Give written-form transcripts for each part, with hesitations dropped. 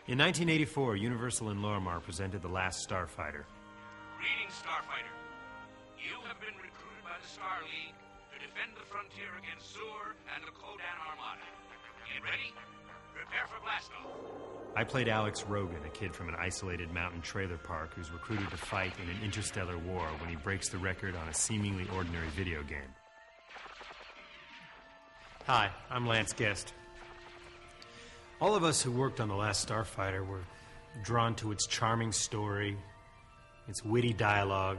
In 1984, Universal and Lorimar presented The Last Starfighter. Greetings, Starfighter. You have been recruited by the Star League to defend the frontier against Zur and the Kodan Armada. Get ready? Prepare for blastoff. I played Alex Rogan, a kid from an isolated mountain trailer park who's recruited to fight in an interstellar war when he breaks the record on a seemingly ordinary video game. Hi, I'm Lance Guest. All of us who worked on The Last Starfighter were drawn to its charming story, its witty dialogue,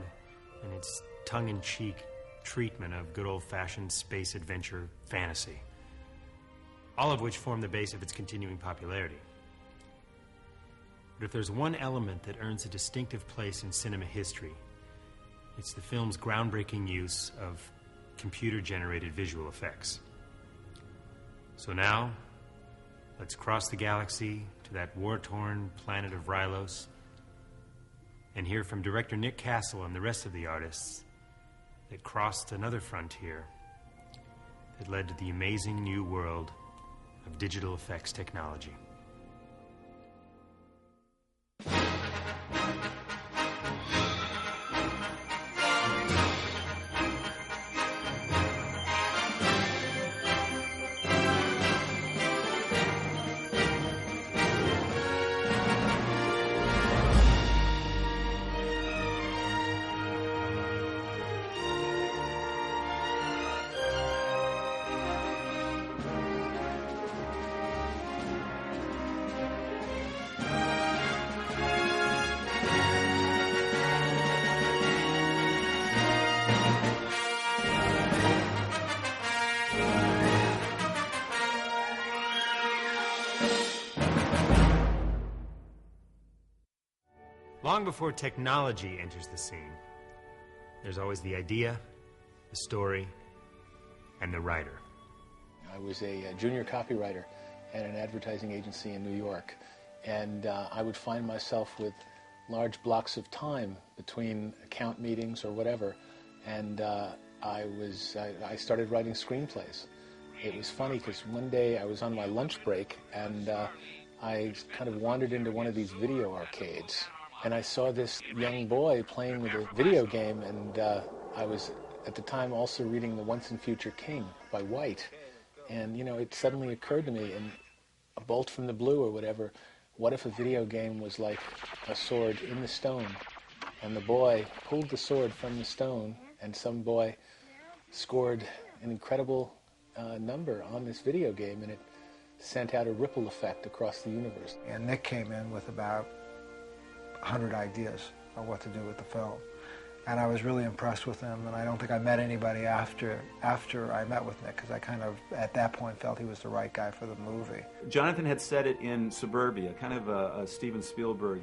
and its tongue-in-cheek treatment of good old-fashioned space adventure fantasy, all of which form the base of its continuing popularity. But if there's one element that earns a distinctive place in cinema history, it's the film's groundbreaking use of computer-generated visual effects. So now, let's cross the galaxy to that war-torn planet of Rylos and hear from director Nick Castle and the rest of the artists that crossed another frontier that led to the amazing new world of digital effects technology. Long before technology enters the scene, there's always the idea, the story, and the writer. I was a junior copywriter at an advertising agency in New York, and I would find myself with large blocks of time between account meetings or whatever, and I started writing screenplays. It was funny because one day I was on my lunch break, and I kind of wandered into one of these video arcades. And I saw this young boy playing with a video game, and I was, at the time, also reading The Once and Future King by White. And, you know, it suddenly occurred to me, in a bolt from the blue or whatever, what if a video game was like a sword in the stone, and the boy pulled the sword from the stone, and some boy scored an incredible number on this video game, and it sent out a ripple effect across the universe. And Nick came in with about 100 ideas on what to do with the film. And I was really impressed with him, and I don't think I met anybody after I met with Nick, because I kind of, at that point, felt he was the right guy for the movie. Jonathan had said it in Suburbia, kind of a Steven Spielberg,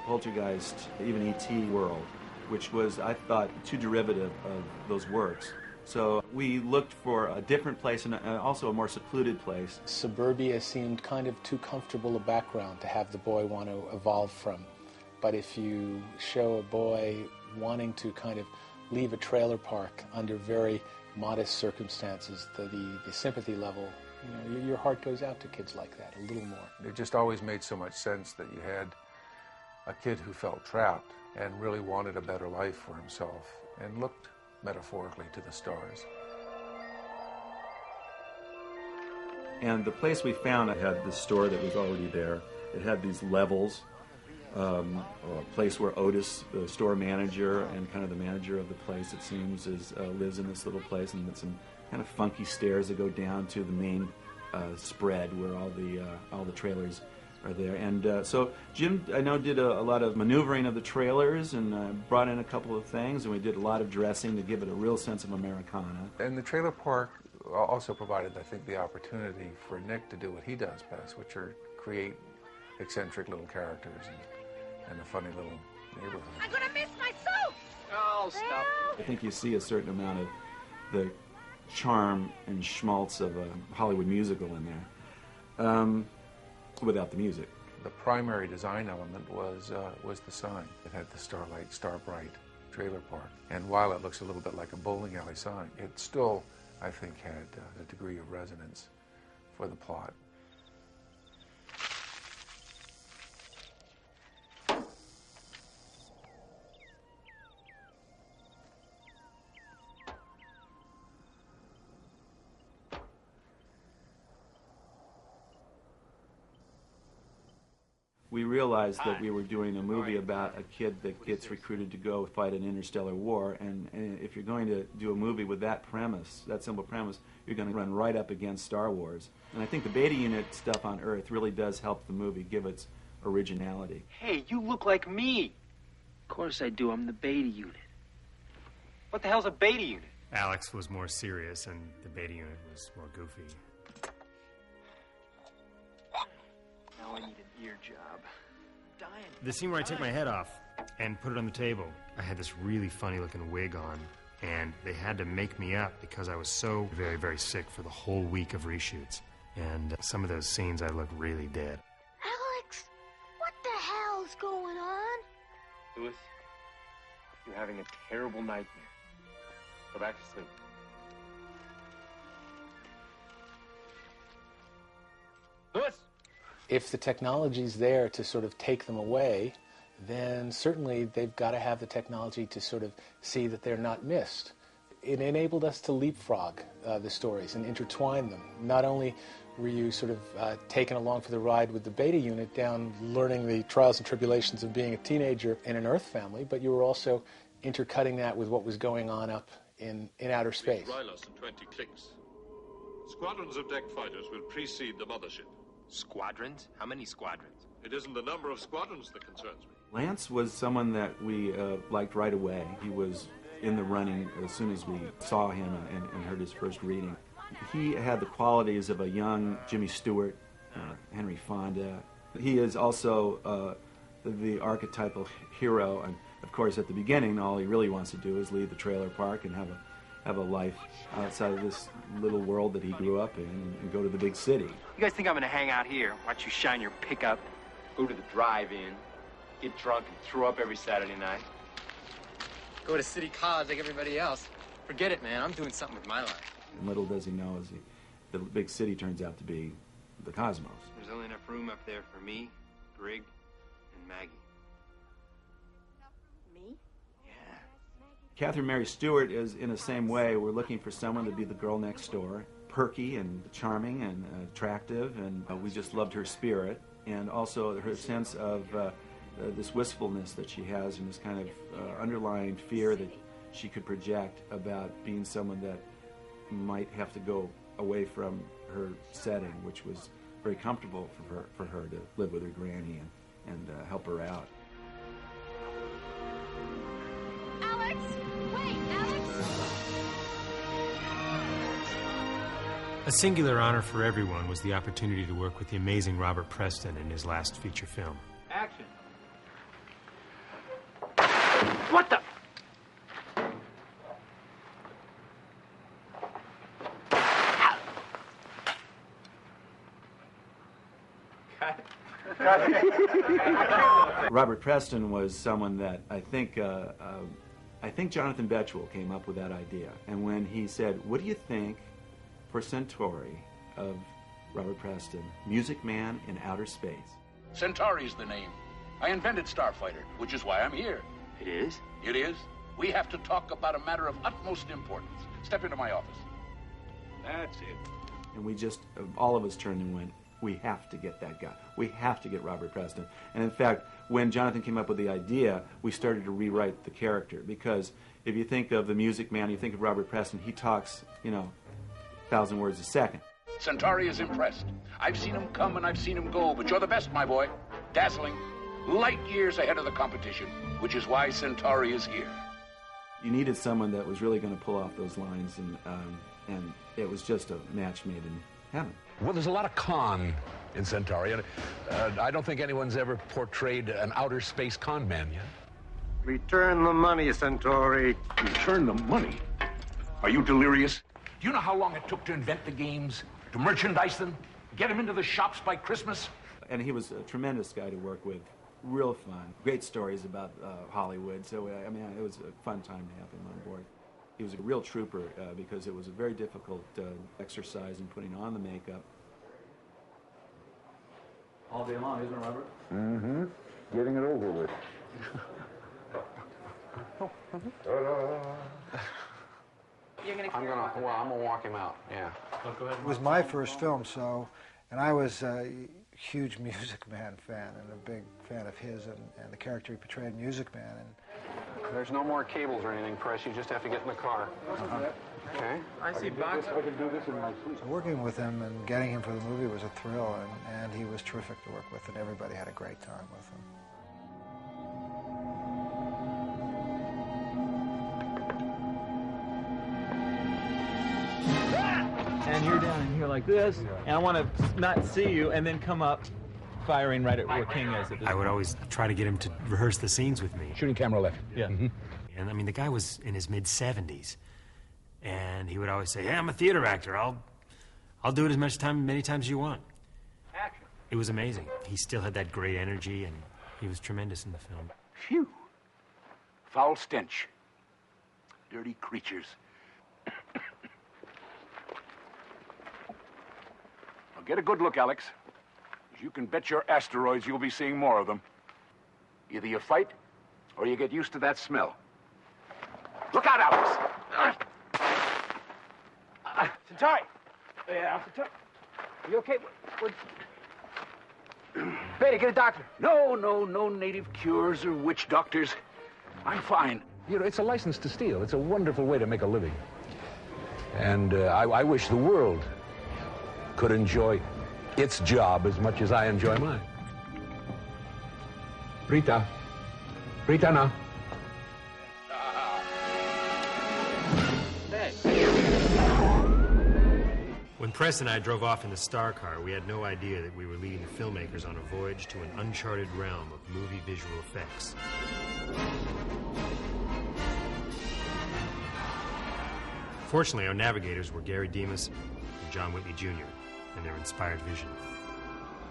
Poltergeist, even E.T. world, which was, I thought, too derivative of those works. So we looked for a different place and also a more secluded place. Suburbia seemed kind of too comfortable a background to have the boy want to evolve from. But if you show a boy wanting to kind of leave a trailer park under very modest circumstances, the sympathy level, you know, your heart goes out to kids like that a little more. It just always made so much sense that you had a kid who felt trapped and really wanted a better life for himself and looked metaphorically to the stars. And the place we found, it had the store that was already there. It had these levels, a place where Otis, the store manager and kind of the manager of the place, it seems, lives in this little place, and some kind of funky stairs that go down to the main spread where all the trailers are there. And so Jim, I know, did a lot of maneuvering of the trailers and brought in a couple of things, and we did a lot of dressing to give it a real sense of Americana. And the trailer park also provided, I think, the opportunity for Nick to do what he does best, which are create eccentric little characters and a funny little neighborhood. I'm gonna miss my soup! Oh, stop. I think you see a certain amount of the charm and schmaltz of a Hollywood musical in there, without the music. The primary design element was the sign. It had the Starlight, Starbright trailer park. And while it looks a little bit like a bowling alley sign, it still, I think, had a degree of resonance for the plot. we realized that we were doing a movie about a kid that gets recruited to go fight an interstellar war, and if you're going to do a movie with that premise, that simple premise, you're going to run right up against Star Wars. And I think the beta unit stuff on Earth really does help the movie give its originality. Hey, you look like me. Of course I do. I'm the beta unit. What the hell's a beta unit? Alex was more serious, and the beta unit was more goofy. Now I need an ear job. Dying. The scene where I took my head off and put it on the table, I had this really funny-looking wig on, and they had to make me up because I was so very, very sick for the whole week of reshoots. And some of those scenes, I looked really dead. Alex, what the hell's going on? Louis, you're having a terrible nightmare. Go back to sleep. Louis! If the technology's there to sort of take them away, then certainly they've got to have the technology to sort of see that they're not missed. It enabled us to leapfrog the stories and intertwine them. Not only were you sort of taken along for the ride with the beta unit down learning the trials and tribulations of being a teenager in an Earth family, but you were also intercutting that with what was going on up in outer space. Rylos in 20 clicks. Squadrons of deck fighters will precede the mothership. Squadrons? How many squadrons? It isn't the number of squadrons that concerns me. Lance was someone that we liked right away. He was in the running as soon as we saw him and heard his first reading. He had the qualities of a young Jimmy Stewart, Henry Fonda. He is also the archetypal hero, and of course at the beginning all he really wants to do is leave the trailer park and have a life outside of this little world that he grew up in and go to the big city. You guys think I'm gonna hang out here, watch you shine your pickup, go to the drive-in, get drunk and throw up every Saturday night? Go to city college like everybody else. Forget it, man. I'm doing something with my life. And little does he know is the big city turns out to be the cosmos. There's only enough room up there for me, Brig, and Maggie. Me? Yeah. Catherine Mary Stewart is in the same way. We're looking for someone to be the girl next door, perky and charming and attractive, and we just loved her spirit, and also her sense of this wistfulness that she has and this kind of underlying fear that she could project about being someone that might have to go away from her setting, which was very comfortable for her to live with her granny and help her out. Alex! Wait, Alex! A singular honor for everyone was the opportunity to work with the amazing Robert Preston in his last feature film. Action. What the? Robert Preston was someone that I think Jonathan Betchwell came up with that idea. And when he said, "What do you think for Centauri of Robert Preston, Music Man in Outer Space?" Centauri is the name. I invented Starfighter, which is why I'm here. It is? It is. We have to talk about a matter of utmost importance. Step into my office. That's it. And we just, all of us turned and went, we have to get that guy. We have to get Robert Preston. And in fact, when Jonathan came up with the idea, we started to rewrite the character. Because if you think of the Music Man, you think of Robert Preston, he talks, 1,000 words a second. Centauri is impressed. I've seen him come and I've seen him go, but you're the best, my boy. Dazzling. Light years ahead of the competition, which is why Centauri is here. You needed someone that was really going to pull off those lines, and it was just a match made in heaven. Well, there's a lot of con in Centauri, and I don't think anyone's ever portrayed an outer space con man yet. Return the money, Centauri. Return the money? Are you delirious? Do you know how long it took to invent the games, to merchandise them, get them into the shops by Christmas? And he was a tremendous guy to work with. Real fun. Great stories about Hollywood. So, it was a fun time to have him on board. He was a real trooper because it was a very difficult exercise in putting on the makeup. All day long, isn't it, Robert? Mm-hmm. Getting it over with. I'm gonna walk him out. Yeah. It was my first film, and I was huge Music Man fan and a big fan of his and the character he portrayed, Music Man. And there's no more cables or anything, Press. You just have to get in the car. Okay. I see box. I can do this in my sleep. So working with him and getting him for the movie was a thrill, and he was terrific to work with, and everybody had a great time with him. And you're down in here like this, and I want to not see you, and then come up firing right at where King is. I would always try to get him to rehearse the scenes with me. Shooting camera left. Yeah. Mm-hmm. And I mean, the guy was in his mid-70s, and he would always say, "Hey, I'm a theater actor. I'll do it as many times as you want." Action. It was amazing. He still had that great energy, and he was tremendous in the film. Phew. Foul stench. Dirty creatures. Well, get a good look, Alex. You can bet your asteroids you'll be seeing more of them. Either you fight, or you get used to that smell. Look out, Alex! Centauri! Yeah, Centauri. You okay? Beta, get a doctor. No native cures or witch doctors. I'm fine. You know, it's a license to steal. It's a wonderful way to make a living. And I wish the world could enjoy its job as much as I enjoy mine. Rita now. When Press and I drove off in the Star Car, we had no idea that we were leading the filmmakers on a voyage to an uncharted realm of movie visual effects. Fortunately, our navigators were Gary Demas and John Whitney Jr., and their inspired vision.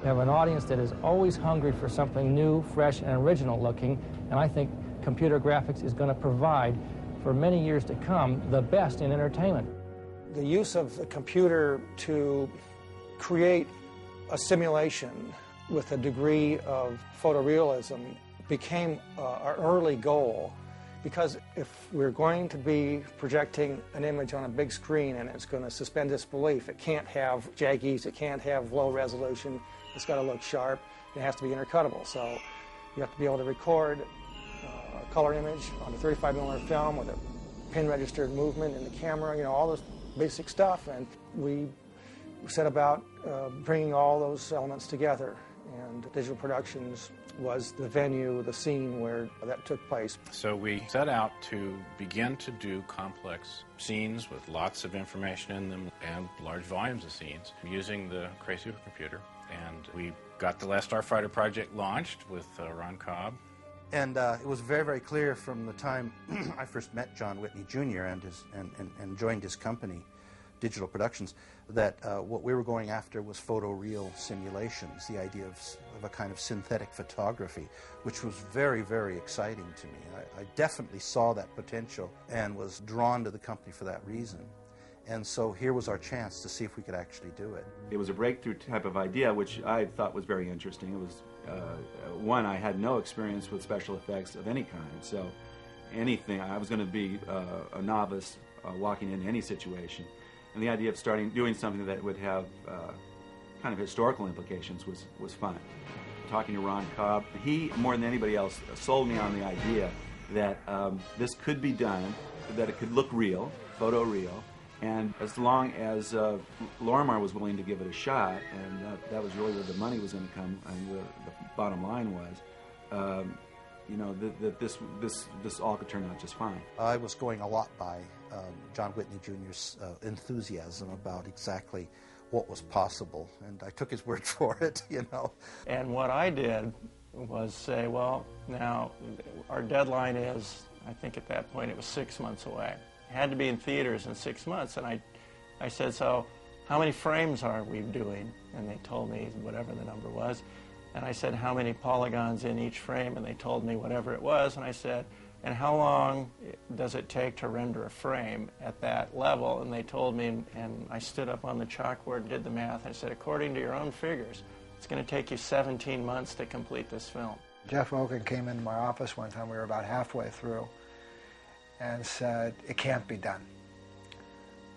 We have an audience that is always hungry for something new, fresh, and original looking, and I think computer graphics is going to provide, for many years to come, the best in entertainment. The use of the computer to create a simulation with a degree of photorealism became our early goal, because if we're going to be projecting an image on a big screen and it's going to suspend disbelief, it can't have jaggies, it can't have low resolution, it's got to look sharp, it has to be intercuttable. So you have to be able to record a color image on a 35mm film with a pin-registered movement in the camera, you know, all this basic stuff, and we set about bringing all those elements together, and Digital Productions was the venue, the scene where that took place. So we set out to begin to do complex scenes with lots of information in them and large volumes of scenes using the Cray supercomputer, and we got the Last Starfighter project launched with Ron Cobb. And it was very, very clear from the time I first met John Whitney Jr. and joined his company, Digital Productions, that what we were going after was photoreal simulations, the idea of a kind of synthetic photography, which was very, very exciting to me. I definitely saw that potential and was drawn to the company for that reason. And so here was our chance to see if we could actually do it. It was a breakthrough type of idea, which I thought was very interesting. It was, one, I had no experience with special effects of any kind, so anything, I was going to be a novice walking into any situation. And the idea of doing something that would have kind of historical implications was fun. Talking to Ron Cobb, he, more than anybody else, sold me on the idea that this could be done, that it could look real, photo-real, and as long as Lorimar was willing to give it a shot, and that was really where the money was going to come, and where the bottom line was, you know, that this all could turn out just fine. I was going a lot by John Whitney Jr.'s enthusiasm about exactly what was possible, and I took his word for it, you know. And what I did was say, well, now our deadline is, I think at that point it was 6 months away. It had to be in theaters in 6 months, and I said, so how many frames are we doing? And they told me whatever the number was. And I said, how many polygons in each frame? And they told me whatever it was. And I said, and how long does it take to render a frame at that level? And they told me, and I stood up on the chalkboard and did the math. I said, according to your own figures, it's going to take you 17 months to complete this film. Jeff Rogan came into my office one time, we were about halfway through, and said, it can't be done.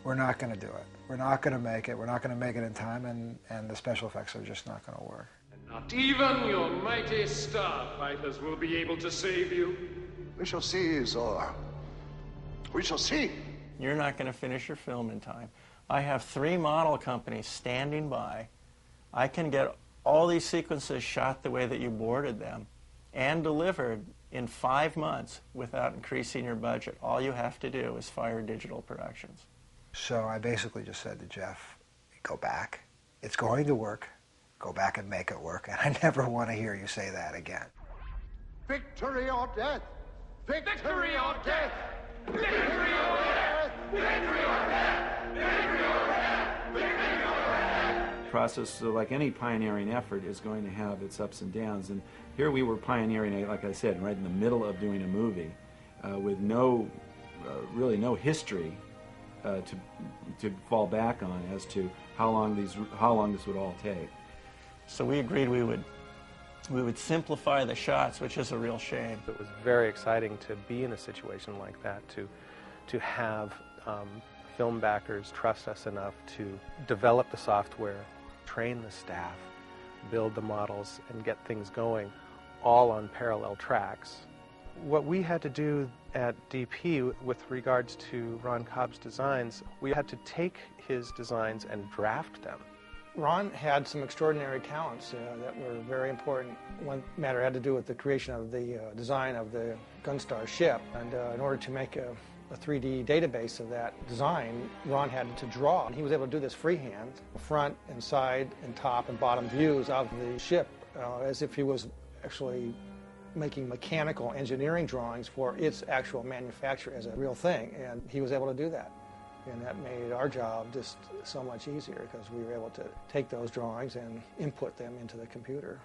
we're not going to do it. We're not going to make it. We're not going to make it in time, and the special effects are just not going to work. Not even your mighty starfighters will be able to save you. We shall see, Zor. We shall see. You're not going to finish your film in time. I have 3 model companies standing by. I can get all these sequences shot the way that you boarded them and delivered in 5 months without increasing your budget. All you have to do is fire digital productions. So I basically just said to Jeff, go back. It's going to work. Go back and make it work. And I never want to hear you say that again. Victory or death! Victory or death! Victory or death! Victory or death! Victory or death! Victory or death! The process, like any pioneering effort, is going to have its ups and downs. And here we were pioneering, like I said, right in the middle of doing a movie with really no history to fall back on as to how long this would all take. So we agreed we would simplify the shots, which is a real shame. It was very exciting to be in a situation like that, to have film backers trust us enough to develop the software, train the staff, build the models, and get things going all on parallel tracks. What we had to do at DP with regards to Ron Cobb's designs, we had to take his designs and draft them. Ron had some extraordinary talents that were very important. One matter had to do with the creation of the design of the Gunstar ship. And in order to make a 3D database of that design, Ron had to draw. And he was able to do this freehand, front and side and top and bottom views of the ship, as if he was actually making mechanical engineering drawings for its actual manufacture as a real thing. And he was able to do that. And that made our job just so much easier because we were able to take those drawings and input them into the computer.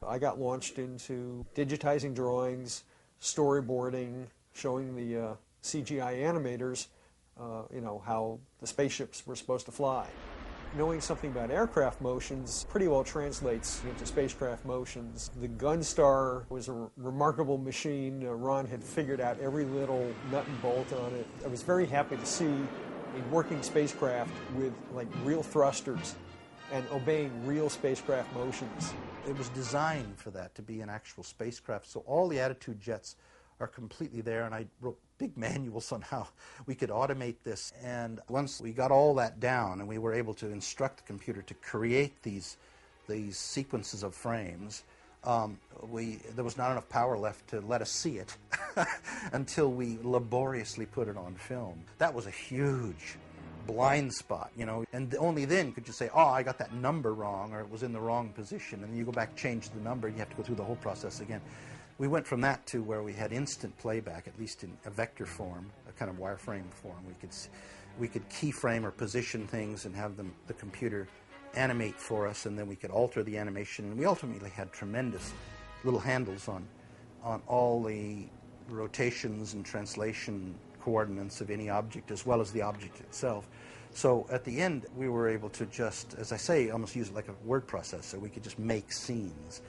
I got launched into digitizing drawings, storyboarding, showing the CGI animators, how the spaceships were supposed to fly. Knowing something about aircraft motions pretty well translates into spacecraft motions. The Gunstar was a remarkable machine. Ron had figured out every little nut and bolt on it. I was very happy to see a working spacecraft with real thrusters and obeying real spacecraft motions. It was designed for that, to be an actual spacecraft. So all the attitude jets are completely there, and I wrote big manuals on how we could automate this. And once we got all that down and we were able to instruct the computer to create these sequences of frames, there was not enough power left to let us see it until we laboriously put it on film. That was a huge blind spot, and only then could you say, oh, I got that number wrong, or it was in the wrong position, and then you go back, change the number, and you have to go through the whole process again. We went from that to where we had instant playback, at least in a vector form, a kind of wireframe form. We could keyframe or position things and have the computer animate for us, and then we could alter the animation. And we ultimately had tremendous little handles on all the rotations and translation coordinates of any object, as well as the object itself. So at the end, we were able to just, as I say, almost use it like a word processor. We could just make scenes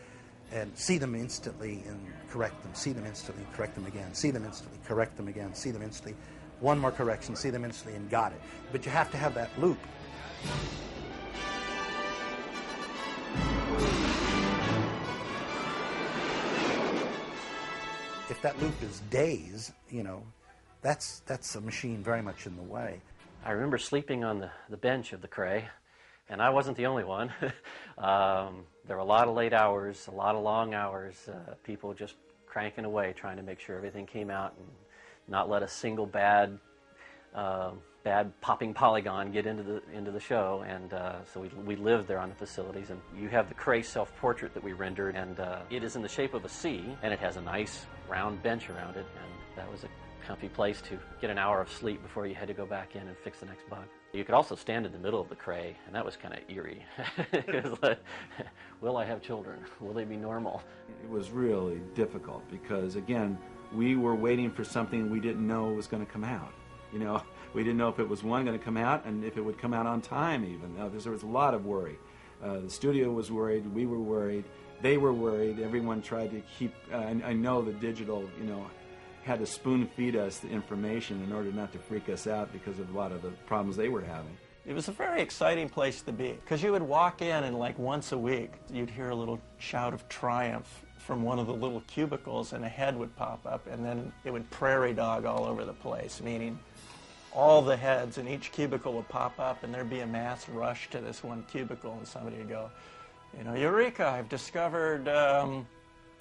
and see them instantly and correct them, see them instantly, correct them again, see them instantly, correct them again, see them instantly, one more correction, see them instantly, and got it. But you have to have that loop. If that loop is days, that's a machine very much in the way. I remember sleeping on the bench of the Cray, and I wasn't the only one. There were a lot of late hours, a lot of long hours, people just cranking away trying to make sure everything came out and not let a single bad popping polygon get into the show. And so we lived there on the facilities. And you have the Cray self-portrait that we rendered, and it is in the shape of a C, and it has a nice round bench around it, and that was a comfy place to get an hour of sleep before you had to go back in and fix the next bug. You could also stand in the middle of the Cray, and that was kind of eerie. It was like, will I have children? Will they be normal? It was really difficult because, again, we were waiting for something we didn't know was going to come out. We didn't know if it was going to come out and if it would come out on time even. There was a lot of worry. The studio was worried, we were worried, they were worried, everyone tried to keep, I know the digital, had to spoon-feed us the information in order not to freak us out because of a lot of the problems they were having. It was a very exciting place to be, because you would walk in and like once a week, you'd hear a little shout of triumph from one of the little cubicles, and a head would pop up, and then it would prairie dog all over the place, meaning all the heads in each cubicle would pop up, and there'd be a mass rush to this one cubicle, and somebody would go, you know, Eureka, I've discovered,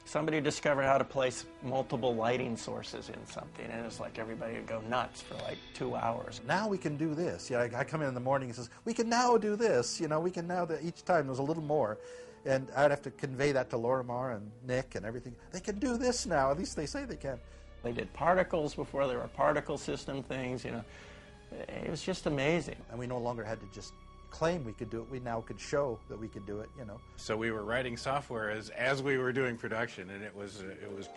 somebody discovered how to place multiple lighting sources in something, and it's like everybody would go nuts for like 2 hours. Now we can do this. Yeah, I come in the morning and says, we can now do this. You know, we can now, each time there's a little more. And I'd have to convey that to Lorimar and Nick and everything. They can do this now. At least they say they can. They did particles before there were particle system things, you know. It was just amazing. And we no longer had to just claim we could do it. We now could show that we could do it, you know. So we were writing software as we were doing production, and it was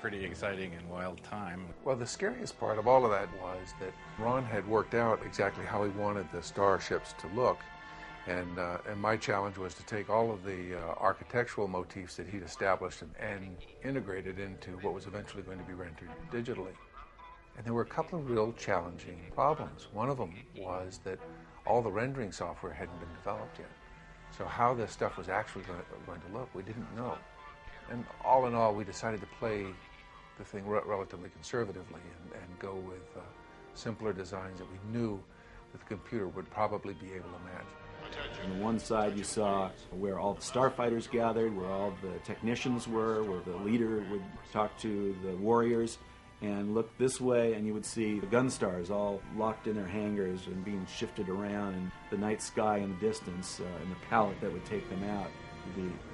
pretty exciting and wild time. Well, the scariest part of all of that was that Ron had worked out exactly how he wanted the starships to look. And my challenge was to take all of the architectural motifs that he'd established and integrate it into what was eventually going to be rendered digitally. And there were a couple of real challenging problems. One of them was that all the rendering software hadn't been developed yet. So how this stuff was actually going to look, we didn't know. And all in all, we decided to play the thing relatively conservatively and go with simpler designs that we knew that the computer would probably be able to match. On the one side you saw where all the starfighters gathered, where all the technicians were, where the leader would talk to the warriors, and look this way and you would see the gun stars all locked in their hangars and being shifted around, and the night sky in the distance, and the pallet that would take them out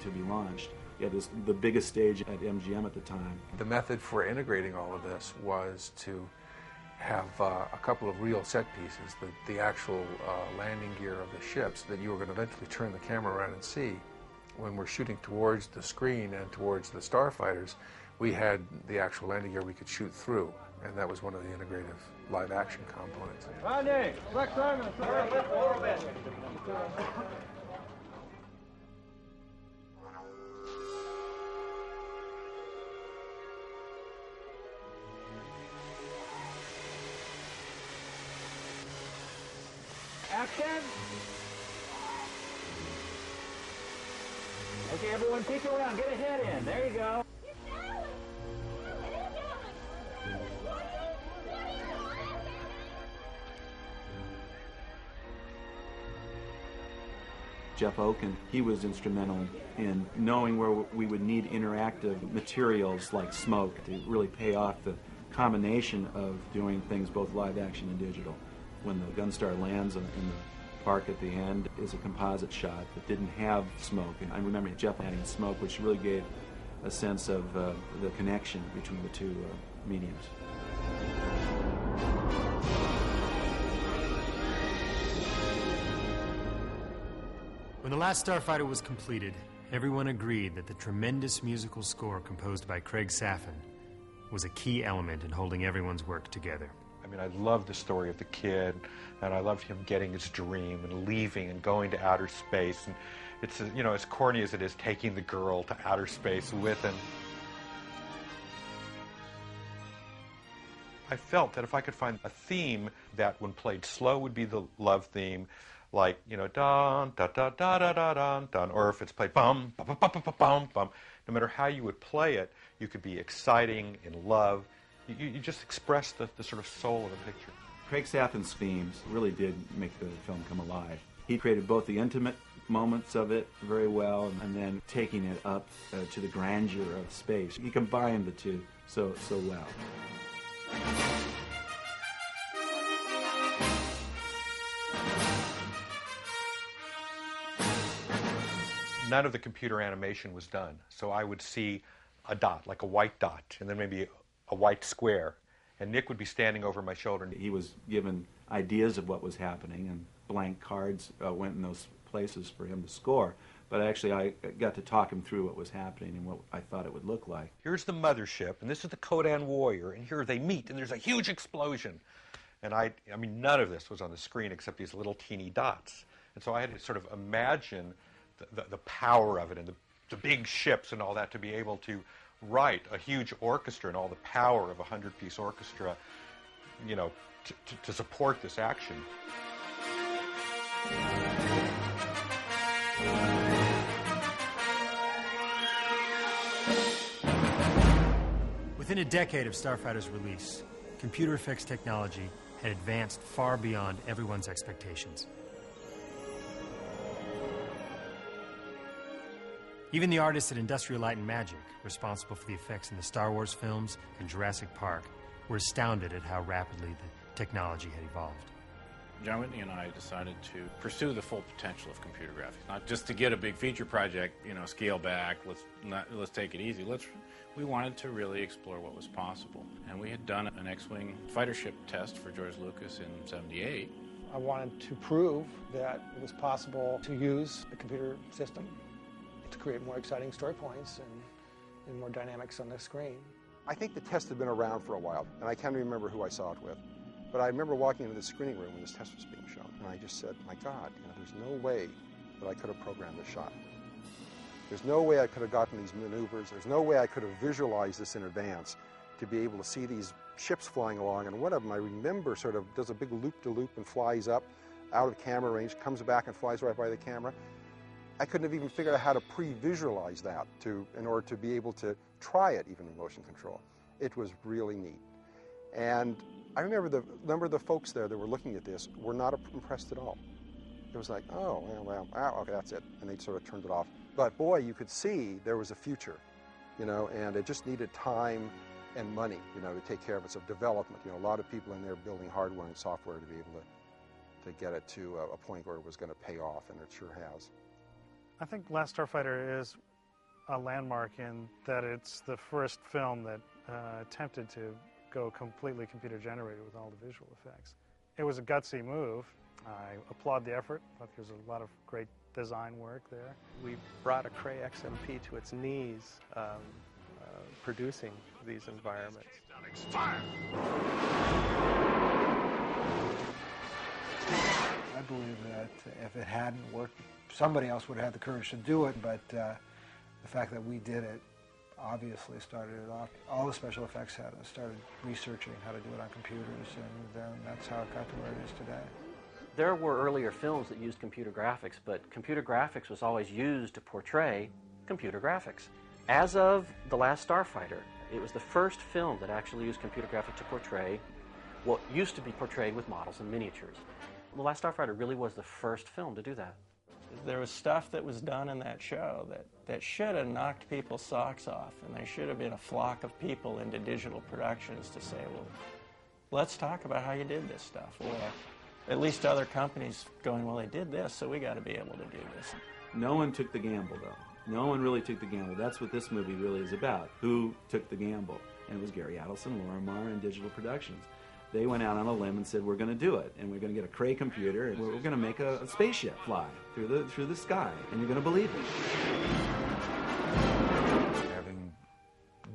to be launched. Yeah, this the biggest stage at MGM at the time. The method for integrating all of this was to have a couple of real set pieces, the actual landing gear of the ships that you were going to eventually turn the camera around and see. When we're shooting towards the screen and towards the starfighters, we had the actual landing gear we could shoot through, and that was one of the integrative live action components. Rodney, Flex Armor, a little bit. Action! Okay, everyone peek around. Get a head in. There you go. Jeff Oken, he was instrumental in knowing where we would need interactive materials like smoke to really pay off the combination of doing things both live action and digital. When the Gunstar lands in the park at the end is a composite shot that didn't have smoke. And I remember Jeff adding smoke, which really gave a sense of the connection between the two mediums. When The Last Starfighter was completed, everyone agreed that the tremendous musical score composed by Craig Safin was a key element in holding everyone's work together. I mean, I loved the story of the kid, and I loved him getting his dream and leaving and going to outer space. And it's, you know, as corny as it is, taking the girl to outer space with him. I felt that if I could find a theme that, when played slow, would be the love theme, like, you know, dun, da, da, da, da, da, dun, dun, or if it's played bum, bum, bum, bum, bum, bum, bum. No matter how you would play it, you could be exciting, in love. You just express the sort of soul of the picture. Craig Safin's themes really did make the film come alive. He created both the intimate moments of it very well, and then taking it up to the grandeur of space. He combined the two so well. None of the computer animation was done, so I would see a dot, like a white dot, and then maybe a white square, and Nick would be standing over my shoulder. He was given ideas of what was happening, and blank cards went in those places for him to score. But actually, I got to talk him through what was happening and what I thought it would look like. Here's the mothership, and this is the Kodan warrior, and here they meet, and there's a huge explosion. And I mean, none of this was on the screen except these little teeny dots. And so I had to sort of imagine the power of it and the big ships and all that to be able to write a huge orchestra and all the power of a 100-piece orchestra, you know, to support this action. Within a decade of Starfighter's release, computer effects technology had advanced far beyond everyone's expectations. Even the artists at Industrial Light and Magic, responsible for the effects in the Star Wars films and Jurassic Park, were astounded at how rapidly the technology had evolved. John Whitney and I decided to pursue the full potential of computer graphics, not just to get a big feature project, you know, scale back, let's take it easy. We wanted to really explore what was possible. And we had done an X-Wing fighter ship test for George Lucas in '78. I wanted to prove that it was possible to use a computer system to create more exciting story points and more dynamics on the screen. I think the test had been around for a while, and I can't remember who I saw it with. But I remember walking into the screening room when this test was being shown, and I just said, my God, you know, there's no way that I could have programmed this shot. There's no way I could have gotten these maneuvers. There's no way I could have visualized this in advance to be able to see these ships flying along. And one of them, I remember, sort of does a big loop-de-loop and flies up out of camera range, comes back and flies right by the camera. I couldn't have even figured out how to pre-visualize that in order to be able to try it even in motion control. It was really neat. And I remember the number of the folks there that were looking at this were not impressed at all. It was like, oh, well, okay, that's it. And they sort of turned it off. But boy, you could see there was a future, you know, and it just needed time and money, you know, to take care of it. So development, you know, a lot of people in there building hardware and software to be able to get it to a point where it was going to pay off, and it sure has. I think Last Starfighter is a landmark in that it's the first film that attempted to go completely computer generated with all the visual effects. It was a gutsy move. I applaud the effort. I thought there was a lot of great design work there. We brought a Cray XMP to its knees producing these environments. I believe that if it hadn't worked, somebody else would have had the courage to do it, but the fact that we did it obviously started it off. All the special effects had us started researching how to do it on computers, and that's how it got to where it is today. There were earlier films that used computer graphics, but computer graphics was always used to portray computer graphics. As of The Last Starfighter, it was the first film that actually used computer graphics to portray what used to be portrayed with models and miniatures. The Last Starfighter really was the first film to do that. There was stuff that was done in that show that should have knocked people's socks off, and there should have been a flock of people into digital productions to say, well, let's talk about how you did this stuff. Or at least other companies going, well, they did this, so we got to be able to do this. No one took the gamble, though. No one really took the gamble. That's what this movie really is about. Who took the gamble? And it was Gary Adelson, Laura Marr, and Digital Productions. They went out on a limb and said, we're going to do it, and we're going to get a Cray computer, and we're going to make a spaceship fly through the sky, and you're going to believe it. Having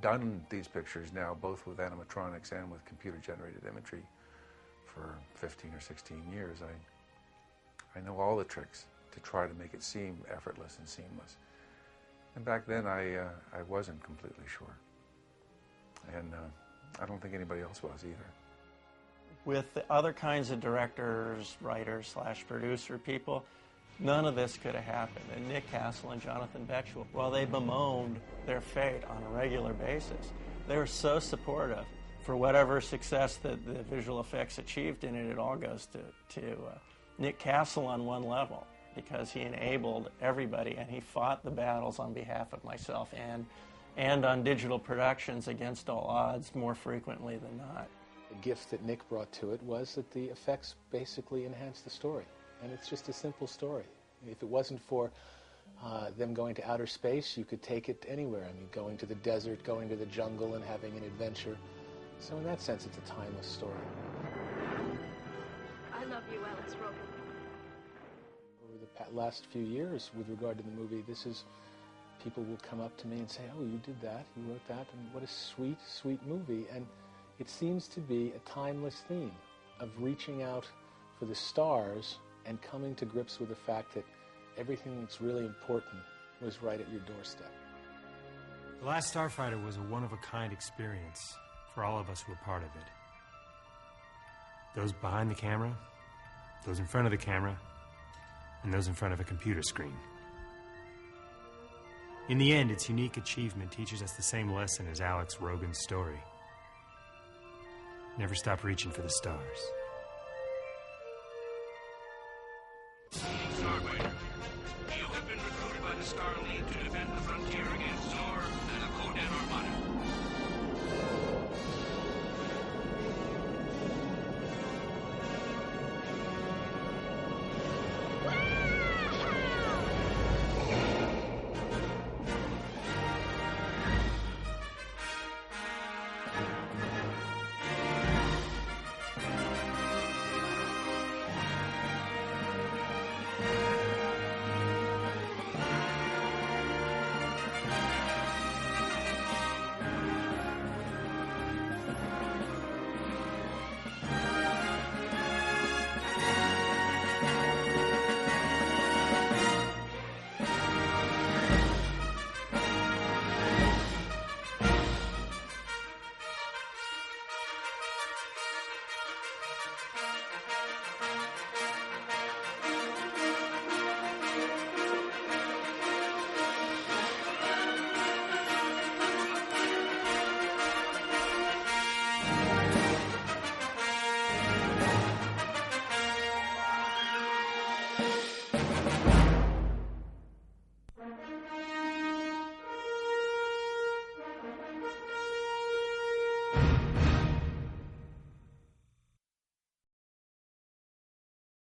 done these pictures now, both with animatronics and with computer-generated imagery for 15 or 16 years, I know all the tricks to try to make it seem effortless and seamless. And back then, I wasn't completely sure. And I don't think anybody else was either. With the other kinds of directors, writers, / producer people, none of this could have happened. And Nick Castle and Jonathan Bechtel, while they bemoaned their fate on a regular basis, they were so supportive. For whatever success that the visual effects achieved in it, it all goes to Nick Castle on one level, because he enabled everybody, and he fought the battles on behalf of myself and on digital productions against all odds more frequently than not. The gift that Nick brought to it was that the effects basically enhanced the story, and it's just a simple story. If it wasn't for them going to outer space, you could take it anywhere. I mean, going to the desert, going to the jungle, and having an adventure. So in that sense, it's a timeless story. I love you, Alex Rogan. Over the last few years, with regard to the movie, people will come up to me and say, oh, you did that, you wrote that, and what a sweet, sweet movie. And it seems to be a timeless theme of reaching out for the stars and coming to grips with the fact that everything that's really important was right at your doorstep. The Last Starfighter was a one-of-a-kind experience for all of us who were part of it. Those behind the camera, those in front of the camera, and those in front of a computer screen. In the end, its unique achievement teaches us the same lesson as Alex Rogan's story. Never stop reaching for the stars. Starfighter, you have been recruited by the Star League to defend the frontier against Zor and the Kodan Armada.